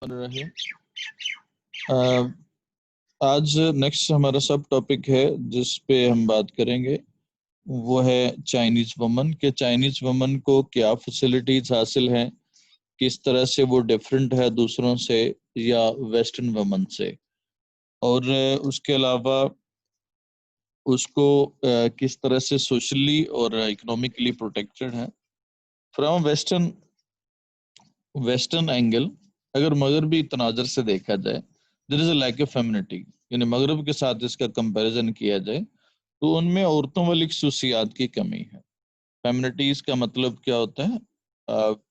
रहे। आज नेक्स्ट हमारा सब टॉपिक है जिस पे हम बात करेंगे वो है चाइनीज वुमन के चाइनीज वुमन को क्या फैसिलिटीज हासिल हैं, किस तरह से वो डिफरेंट है दूसरों से या वेस्टर्न वुमन से, और उसके अलावा उसको किस तरह से सोशली और इकोनॉमिकली प्रोटेक्टेड है फ्रॉम वेस्टर्न वेस्टर्न एंगल। अगर मगरबी तनाजर से देखा जाए, there is a lack of femininity, यानी मगरब के साथ इसका कंपैरिजन किया जाए तो उनमें औरतों वाली खसूसियात की कमी है। फेमिनिटीज का मतलब क्या होता है?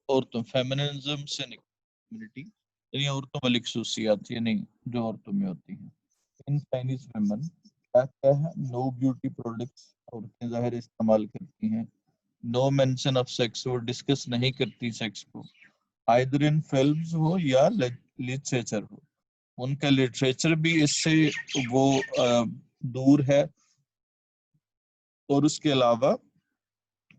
औरतों, फेमिनिज्म से फेमिनिटी यानी औरतों वाली खसूसियात, यानी जो औरतों में होती हैं। इन चाइनीज वुमेन क्या क्या है? नो ब्यूटी प्रोडक्ट्स, औरतें ज़ाहिर इस्तेमाल करती हैं। नो मेंशन ऑफ सेक्स, वो डिस्कस नहीं करती सेक्स को, आइदर इन फिल्म्स हो या लिटरेचर हो। उनका लिटरेचर भी इससे वो दूर है, और उसके अलावा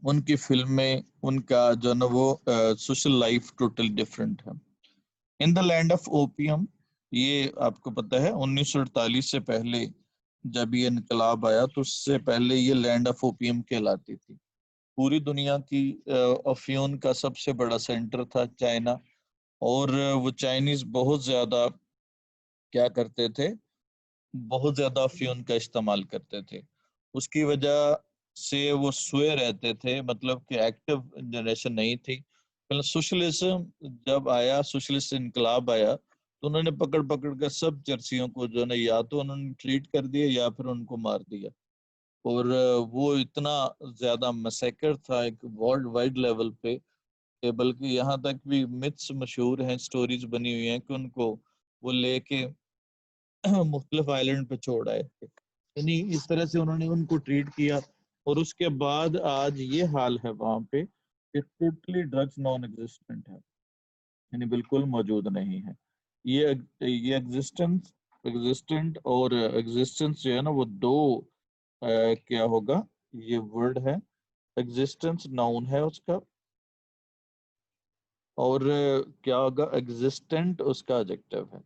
उनकी फिल्में, उनका जो ना वो सोशल लाइफ टोटल डिफरेंट है। In the land of opium, ये आपको पता है 1948 से पहले जब ये इनकलाब आया तो उससे पहले ये लैंड ऑफ ओपियम कहलाती थी। पूरी दुनिया की अफीम का सबसे बड़ा सेंटर था चाइना, और वो चाइनीज बहुत ज्यादा क्या करते थे, बहुत ज्यादा अफीम का इस्तेमाल करते थे। उसकी वजह से वो सोए रहते थे, मतलब कि एक्टिव जनरेशन नहीं थी। पहले सोशलिज्म जब आया, सोशलिस्ट इनकलाब आया, तो उन्होंने पकड़ पकड़ कर सब चर्चियों को जो है या तो उन्होंने ट्रीट कर दिया या फिर उनको मार दिया। और वो इतना ज्यादा मैसेकर था एक वर्ल्ड वाइड लेवल पे कि बल्कि यहाँ तक भी मिथ्स मशहूर हैं, स्टोरीज बनी हुई हैं कि उनको वो लेके मुख्तलिफ आइलैंड पे छोड़ आए थे। यानी इस तरह से उन्होंने उनको ट्रीट किया, और उसके बाद आज ये हाल है वहां पे कि टोटली ड्रग्स नॉन एग्जिस्टेंट है, यानी बिल्कुल मौजूद नहीं है। ये ये एग्जिस्टेंट और एग्जिस्टेंस जो है ना वो दो क्या होगा, ये वर्ड है। एग्जिस्टेंस नाउन है उसका, और क्या होगा, एग्जिस्टेंट उसका एडजेक्टिव है।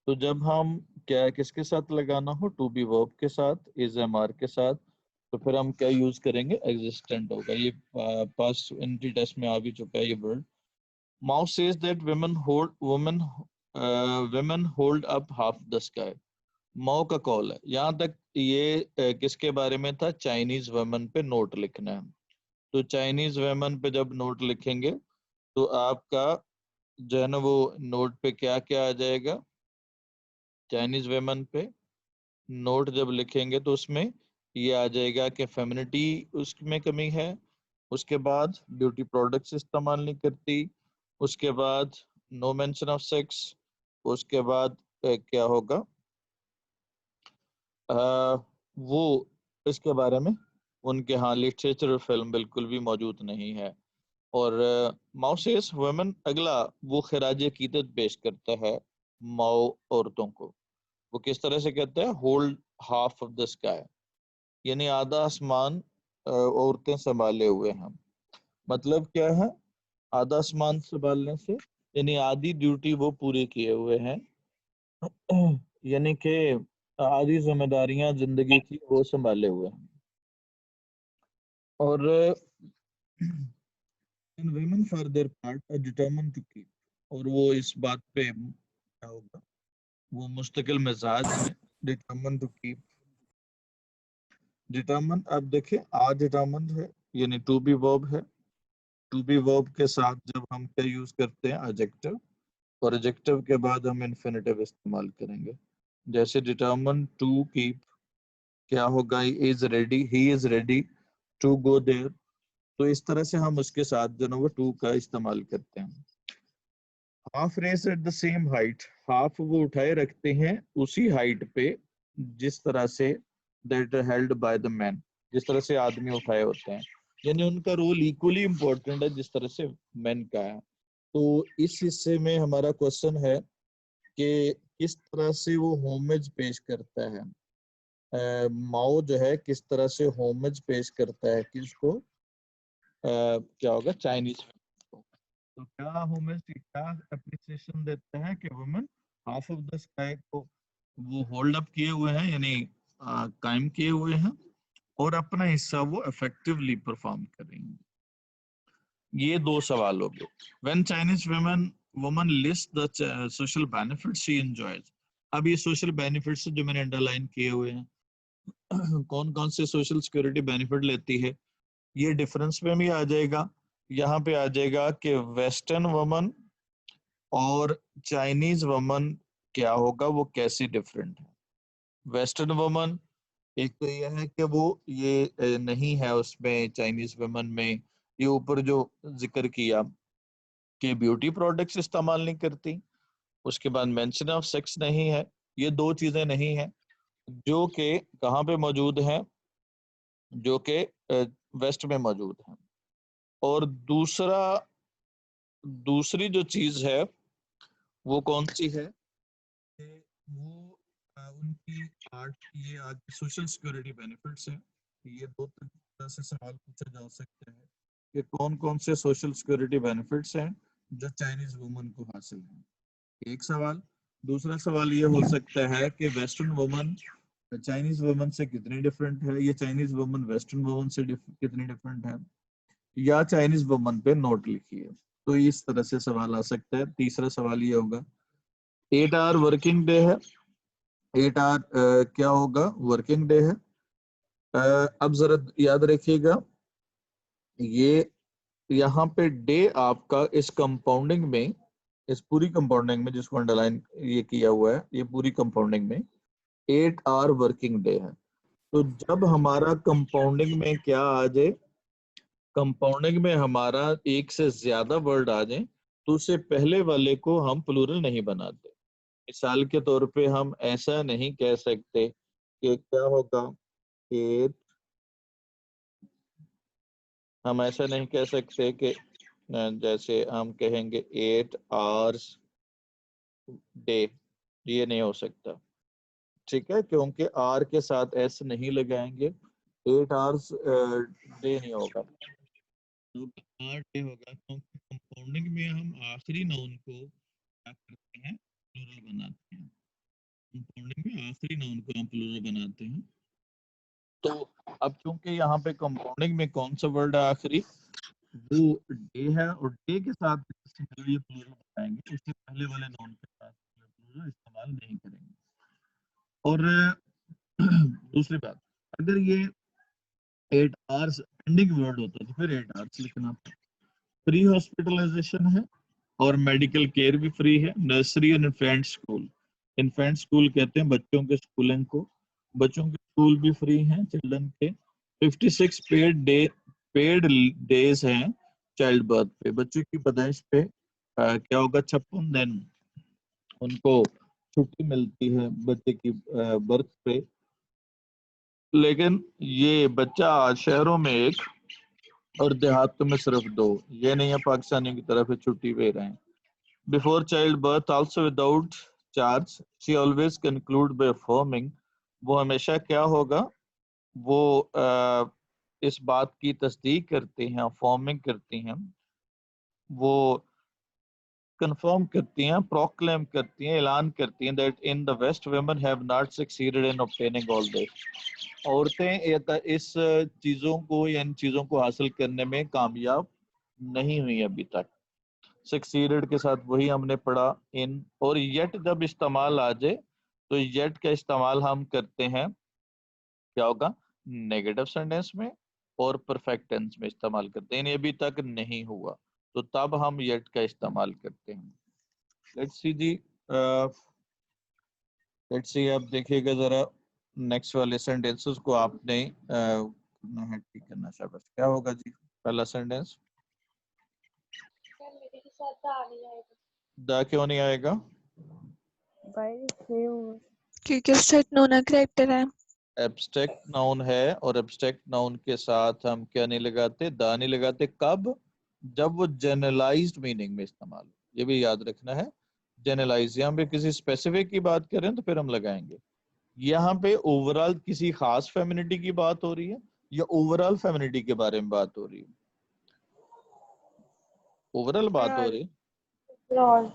तो जब हम क्या किसके साथ लगाना हो, टू बी वर्ब के साथ, इज एम आर के साथ, तो फिर हम क्या यूज करेंगे, एग्जिस्टेंट होगा। ये पास्ट एंटी टेस्ट में आ भी चुका है ये word. Mao says that women hold up half the sky। Mao का कॉल है, यहाँ तक ये किसके बारे में था? चाइनीज वुमेन पे नोट लिखना है। तो चाइनीज वुमेन पे जब नोट लिखेंगे तो आपका जो है ना वो नोट पे क्या क्या आ जाएगा? चाइनीज वेमन पे नोट जब लिखेंगे तो उसमें ये आ जाएगा कि फेमिनिटी उसमें कमी है, उसके बाद ब्यूटी प्रोडक्ट्स इस्तेमाल नहीं करती, उसके बाद नो मेंशन ऑफ सेक्स, उसके बाद क्या होगा, वो इसके बारे में उनके यहाँ लिटरेचर और फिल्म बिल्कुल भी मौजूद नहीं है। और माओसेस वुमेन, अगला वो खराज अकीदत पेश करता है माओ औरतों को। वो किस तरह से कहता है? Hold half of the sky, यानी आधा आसमान औरतें संभाले हुए हैं। मतलब क्या है आधा आसमान संभालने से? यानी आधी ड्यूटी वो पूरी किए हुए हैं, यानी कि आधी जिम्मेदारियां जिंदगी की वो संभाले हुए हैं। और इन women for their part are determined to keep, और वो इस बात पे क्या होगा, वो मुस्तकिल मिजाज है। determined to keep, determined, अब देखिए आ determined है, यानी टू बी वर्ब है। टू बी वर्ब के साथ जब हम क्या यूज करते हैं? एडजेक्टिव, और एडजेक्टिव के बाद हम इन्फिनेटिव इस्तेमाल करेंगे। जैसे determined टू कीप, क्या होगा? Is ready, he is ready to go there. तो इस तरह से हम उसके साथ जो ना वो टू का इस्तेमाल करते हैं। Half race at the same height, half वो उठाए रखते हैं उसी हाइट पे जिस तरह say that held by the man, जिस तरह से आदमी उठाए होते हैं। यानी उनका रोल इक्वली इम्पोर्टेंट है जिस तरह से मैन का है। तो इस हिस्से में हमारा क्वेश्चन है कि किस तरह से वो होमेज पेश करता है। माओ जो है किस तरह से होमेज पेश करता है किसको? क्या होगा? चाइनीज। तो क्या होमेस्ट क्या अप्रिसिएशन देते हैं कि women half of the sky को वो होल्ड अप किए हुए हैं, यानी कायम किए हुए हैं, और अपना हिस्सा वो इफेक्टिवली परफॉर्म करेंगे। ये दो सवाल हो गए। When Chinese woman list the social benefits she enjoys. अब ये सोशल बेनिफिट्स जो मैंने अंडरलाइन किए हुए हैं, कौन कौन से सोशल सिक्योरिटी बेनिफिट लेती है, ये डिफरेंस में भी आ जाएगा। यहाँ पे आ जाएगा कि वेस्टर्न वुमन और चाइनीज वुमन क्या होगा, वो कैसी डिफरेंट है। वेस्टर्न वुमन, एक तो ये है कि वो ये नहीं है उसमें चाइनीज वुमन में, ये ऊपर जो जिक्र किया कि ब्यूटी प्रोडक्ट्स इस्तेमाल नहीं करती, उसके बाद मेंशन ऑफ सेक्स नहीं है, ये दो चीजें नहीं है जो कि कहाँ पे मौजूद हैं, जो कि वेस्ट में मौजूद हैं। और दूसरी जो चीज है वो कौन सी है कि वो उनकी आर्ट, ये आज सोशल सिक्योरिटी बेनिफिट्स हैं। ये दो तरह से सवाल पूछे जा सकते हैं कि कौन कौन से सोशल सिक्योरिटी बेनिफिट्स हैं जो चाइनीज वुमन को हासिल हैं, एक सवाल। दूसरा सवाल ये हो सकता है कि वेस्टर्न वुमन चाइनीज वुमन से कितनी डिफरेंट है, ये चाइनीज वुमन वेस्टर्न वुमन से कितनी डिफरेंट है, या चाइनीज वुमन पे नोट लिखिए। तो इस तरह से सवाल आ सकता है। तीसरा सवाल ये होगा 8 आवर वर्किंग डे है, 8 आवर क्या होगा, वर्किंग डे है। अब जरा याद रखिएगा, ये यहाँ पे डे आपका इस कंपाउंडिंग में, इस पूरी कंपाउंडिंग में जिसको अंडरलाइन ये किया हुआ है, ये पूरी कंपाउंडिंग में 8 आवर वर्किंग डे है। तो जब हमारा कंपाउंडिंग में क्या आ जाए, कंपाउंडिंग में हमारा एक से ज्यादा वर्ड आ जाए, तो उससे पहले वाले को हम प्लूरल नहीं बनाते। मिसाल के तौर पे हम ऐसा नहीं कह सकते कि क्या होगा, एट, हम ऐसा नहीं कह सकते कि जैसे हम कहेंगे 8 आवर्स डे, ये नहीं हो सकता, ठीक है, क्योंकि आर के साथ एस नहीं लगाएंगे, 8 आवर्स डे नहीं होगा, तो आर डे होगा, क्योंकि कंपाउंडिंग में हम आखिरी नाउन को क्या करते हैं, प्लूरल बनाते हैं। कंपाउंडिंग में आखिरी नाउन को हम प्लूरल बनाते हैं। तो अब चूंकि यहाँ पे कंपाउंडिंग में कौन सा वर्ड है आखिरी, वो डे है, और डे के साथ ये प्लूरल बनाएंगे, इससे पहले वाले नाउन के साथ प्लूरल इस्तेमाल नहीं करेंगे। और दूसरी बात, अगर ये 8 आवर्स एंडिंग वर्ड होता तो फिर 8 आवर्स लिखना था। फ्री हॉस्पिटलाइजेशन है और मेडिकल केयर भी फ्री है। Nursery and infant school, infant school कहते हैं बच्चों के स्कूलिंग को, बच्चों के स्कूल भी फ्री हैं चिल्ड्रन के। 56 पेड डेज हैं चाइल्ड बर्थ पे, बच्चों की पैदाइश पे क्या होगा, 56 दिन उनको छुट्टी मिलती है बच्चे की बर्थ पे। लेकिन ये बच्चा शहरों में एक और देहातों में सिर्फ 2, ये नहीं है पाकिस्तानी की तरफ से छुट्टी पे रहे हैं। Before child birth also without charge, she always conclude bye affirming, वो हमेशा क्या होगा, वो इस बात की तस्दीक करती हैं, अफर्मिंग करती हैं, वो कंफर्म करती हैं, प्रोक्लेम करती हैं, ऐलान करती हैं that in the west women have not succeeded in obtaining all this, औरतें इस चीजों को या इन चीजों को हासिल करने में कामयाब नहीं हुई अभी तक। सक्सीडेड के साथ वही हमने पढ़ा इन, और येट जब इस्तेमाल आ जाए तो येट का इस्तेमाल हम करते हैं, क्या होगा, नेगेटिव सेंटेंस में और परफेक्ट टेंस में इस्तेमाल करते हैं, अभी तक नहीं हुआ तो तब हम येट का इस्तेमाल करते हैं। Let's see ji, let's see, आप देखिएगा जरा नेक्स्ट वाले सेंटेंसेस को आपने करना है, ठीक करना शाबाश। क्या होगा जी पहला सेंटेंस, दा क्यों नहीं आएगा, क्योंकि एब्स्ट्रैक्ट नोन कैरेक्टर है। एब्स्ट्रैक्ट नाउन है, और एब्स्ट्रैक्ट नाउन के साथ हम क्या नहीं लगाते, दा नहीं लगाते, कब, जब वो जनरलाइज्ड मीनिंग में इस्तेमाल हो, ये भी याद रखना है। जनरलाइज, यहाँ पे किसी स्पेसिफिक की बात करें तो फिर हम लगाएंगे। यहाँ पे ओवरऑल किसी खास फेमिनिटी की बात हो रही है या ओवरऑल फेमिनिटी के बारे में बात हो रही है, ओवरऑल बात हो रही Broad.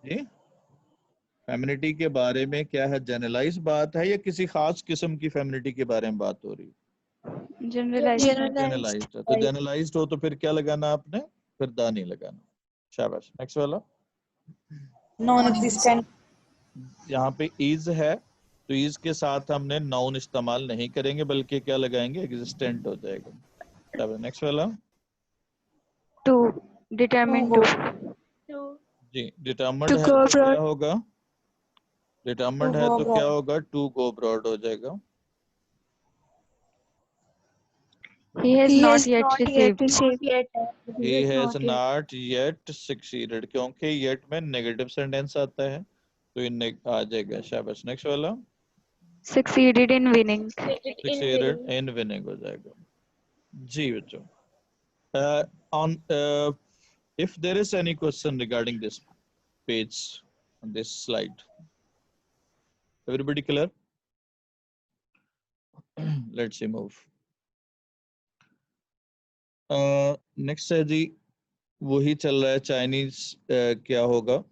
जी। फेमिनिटी के बारे में क्या है, जनरलाइज बात है या किसी खास किस्म की फेमिनिटी के बारे में बात हो रही है? Generalized. जनरलाइज्ड है, तो जनरलाइज्ड हो तो फिर क्या लगाना आपने, फिर दा नहीं लगाना। शाबाश, नेक्स्ट वाला। Non-existent. यहाँ पे इज है तो इज के साथ हमने नाउन इस्तेमाल नहीं करेंगे बल्कि क्या लगाएंगे, एग्जिस्टेंट हो जाएगा। शाबाश, नेक्स्ट वाला। To. Determined to. जी, डिटरमिन्ड To है go तो क्या abroad. होगा, डिटरमिन्ड है तो क्या होगा, टू गो अब्रॉड हो जाएगा। He has not yet received. He has not yet succeeded, क्योंकि yet में नेगेटिव सेंटेंस आता है तो ये आ जाएगा। शाबाश, नेक्स्ट वाला। Succeeded in winning. Succeeded in winning हो जाएगा। जी बच्चों, on if there is any question regarding this page on this slide, everybody clear? Let's see, move. Next है जी, वही चल रहा है चाइनीज। क्या होगा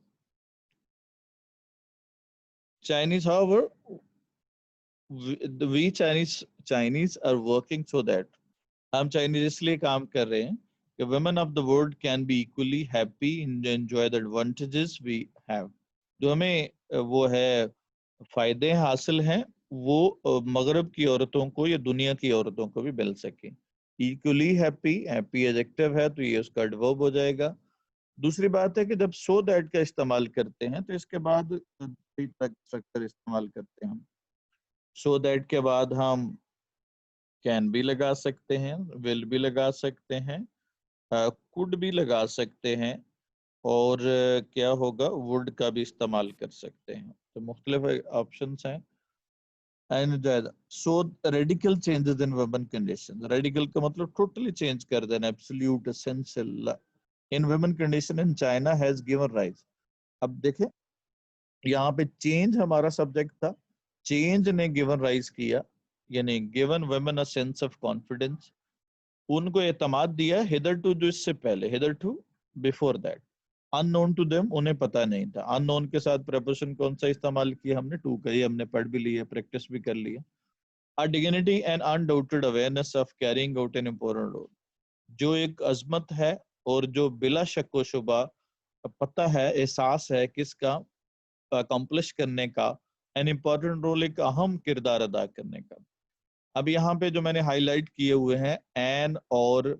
Chinese, however we Chinese are working so that हम चाइनीज इसलिए काम कर रहे हैं कि women of the world can be equally happy and enjoy the advantages we have। जो हमें वो है फायदे हासिल हैं वो मगरब की औरतों को या दुनिया की औरतों को भी मिल सके। इक्वली हैप्पी, हैप्पी एडजेक्टिव है तो ये उसका एडवर्ब हो जाएगा। दूसरी बात है कि जब सो दैट का इस्तेमाल करते हैं तो इसके बाद स्ट्रक्चर इस्तेमाल करते हैं हम। सो दैट के बाद हम कैन भी लगा सकते हैं, विल भी लगा सकते हैं, कुड भी लगा सकते हैं और क्या होगा, वुड का भी इस्तेमाल कर सकते हैं। तो मुख्तलिफ ऑप्शंस हैं। And so radical changes in women condition, radical का मतलब टोटली चेंज कर देना, absolute, essential in women condition in China has given rise. अब देखें यहाँ पे चेंज हमारा सब्जेक्ट था, चेंज ने गिवन राइज किया, यानी given women a sense of confidence, उनको एतमाद दिया हिदर टू, जो इससे पहले, hitherto before that, unknown to them, उन्हें पता नहीं था। अननोन के साथ प्रपोजिशन कौन सा इस्तेमाल किया हमने, टू का, ये हमने पढ़ भी लिया, प्रैक्टिस भी कर लिया। A dignity and undoubted awareness of carrying out an important role, जो एक अजमत है और जो बिला शक व शुबा पता है, एहसास है किसका, अकम्प्लिश करने का, एन इम्पोर्टेंट रोल, एक अहम किरदार अदा करने का। अब यहाँ पे जो मैंने हाईलाइट किए हुए हैं एन और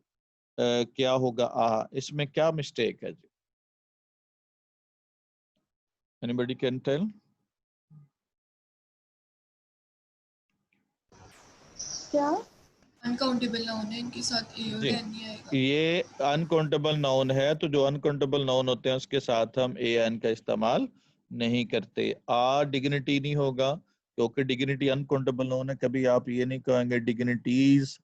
क्या होगा इसमें क्या मिस्टेक है जी, एनीबॉडी कैन टेल? क्या? अनकाउंटेबल नाउन है, इनके साथ ए और जी, एन नहीं आएगा। ये अनकाउंटेबल नाउन है तो जो अनकाउंटेबल नाउन होते हैं उसके साथ हम ए एन का इस्तेमाल नहीं करते। डिग्निटी नहीं होगा क्योंकि डिग्निटी अनकाउंटेबल नाउन है, कभी आप ये नहीं कहेंगे डिग्निटीज,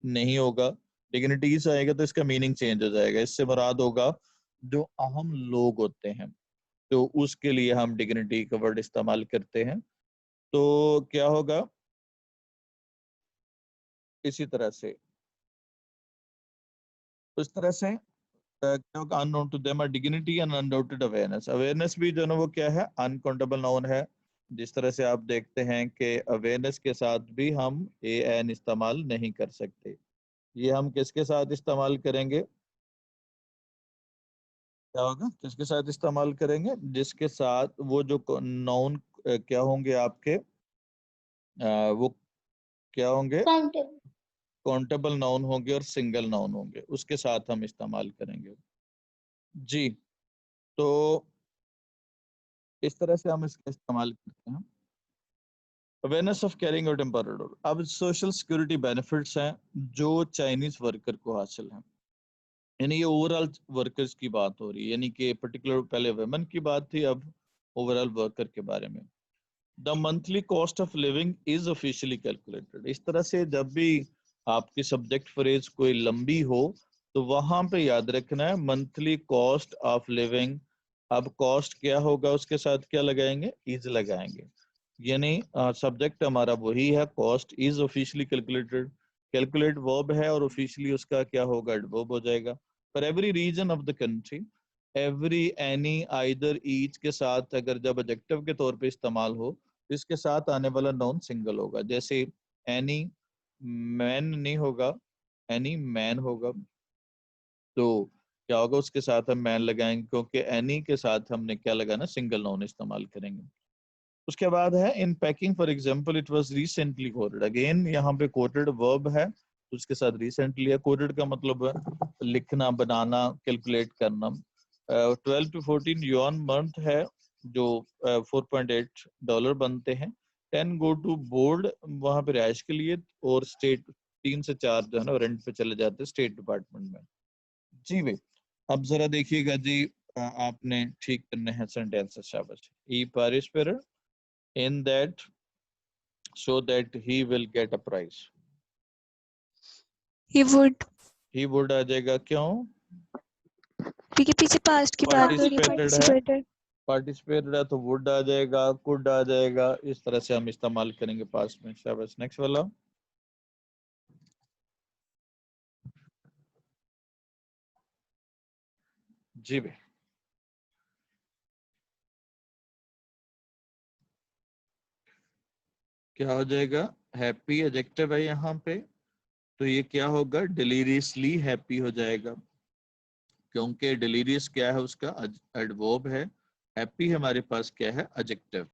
नहीं होगा। डिग्निटीज आएगा तो इसका मीनिंग चेंज हो जाएगा, इससे मुराद होगा जो अहम लोग होते हैं, तो उसके लिए हम डिग्निटी का वर्ड इस्तेमाल करते हैं। तो क्या होगा, इसी तरह से, उस तरह से unknown to them dignity and undoubted awareness, awareness भी जो ना वो क्या है, अनकाउंटेबल नाउन है। जिस तरह से आप देखते हैं कि अवेयरनेस के साथ भी हम ए एन इस्तेमाल नहीं कर सकते। ये हम किसके साथ इस्तेमाल करेंगे, क्या होगा, किसके साथ इस्तेमाल करेंगे, जिसके साथ वो जो नाउन क्या होंगे आपके, वो क्या होंगे, काउंटेबल नाउन होंगे और सिंगल नाउन होंगे, उसके साथ हम इस्तेमाल करेंगे जी। तो इस तरह से हम इसका इस्तेमाल करते हैं। Awareness of carrying out important role. अब सोशल सिक्योरिटी बेनिफिट्स हैं जो चाइनीज वर्कर को हासिल हैं, यानी ये ओवरऑल वर्कर्स की बात हो रही है, यानी कि पर्टिकुलर पहले वुमेन की बात थी, अब ओवरऑल वर्कर के बारे में। The monthly cost of living is officially calculated. इस तरह से जब भी आपकी सब्जेक्ट फ्रेज कोई लंबी हो तो वहां पे याद रखना है मंथली कॉस्ट ऑफ लिविंग। अब कॉस्ट क्या होगा, उसके साथ क्या लगाएंगे, इज लगाएंगे, यानी सब्जेक्ट हमारा वही है, cost is officially calculated, calculate verb है और ऑफिशियली उसका क्या होगा, एडवर्ब हो जाएगा। For every region of the country, every, any, either, each के साथ अगर जब एडजेक्टिव के तौर पे इस्तेमाल हो तो इसके साथ आने वाला नाउन सिंगल होगा। जैसे एनी मैन नहीं होगा, एनी मैन होगा। तो क्या होगा, उसके साथ हम मैन लगाएंगे क्योंकि एनी के साथ हमने क्या लगाना, सिंगल नाउन इस्तेमाल करेंगे। उसके बाद है in packing, for example it was recently quoted. Again यहाँ पे कोटेड वर्ब है, उसके साथ रिसेंटली है। कोटेड का मतलब है लिखना, बनाना, कैलकुलेट करना। 12 to 14 yuan मंथ है जो $4.8 बनते हैं। 10 गो टू बोर्ड, वहां पे रिहाइश के लिए, और स्टेट 3 से 4 जो है ना रेंट पे चले जाते हैं स्टेट डिपार्टमेंट में। जी भाई, अब जरा देखिएगा जी, आपने ठीक करने हैं सेंटेंसेस। शाबाश। ही participated in that so that he will get a prize. He would, He would आ जाएगा, क्यों? क्योंकि पीछे पास्ट की बात हो रही है, Participated है, participated है तो would आ जाएगा, could आ जाएगा। इस तरह से हम इस्तेमाल करेंगे पास्ट में। शाबाश। नेक्स्ट वाला। जी भाई, क्या हो जाएगा? हैप्पी एडजेक्टिव है यहाँ पे, तो ये क्या होगा, डिलीरियसली हैप्पी हो जाएगा, क्योंकि डिलीरियस क्या है, उसका एडवर्ब है। हैप्पी हमारे पास क्या है, एडजेक्टिव।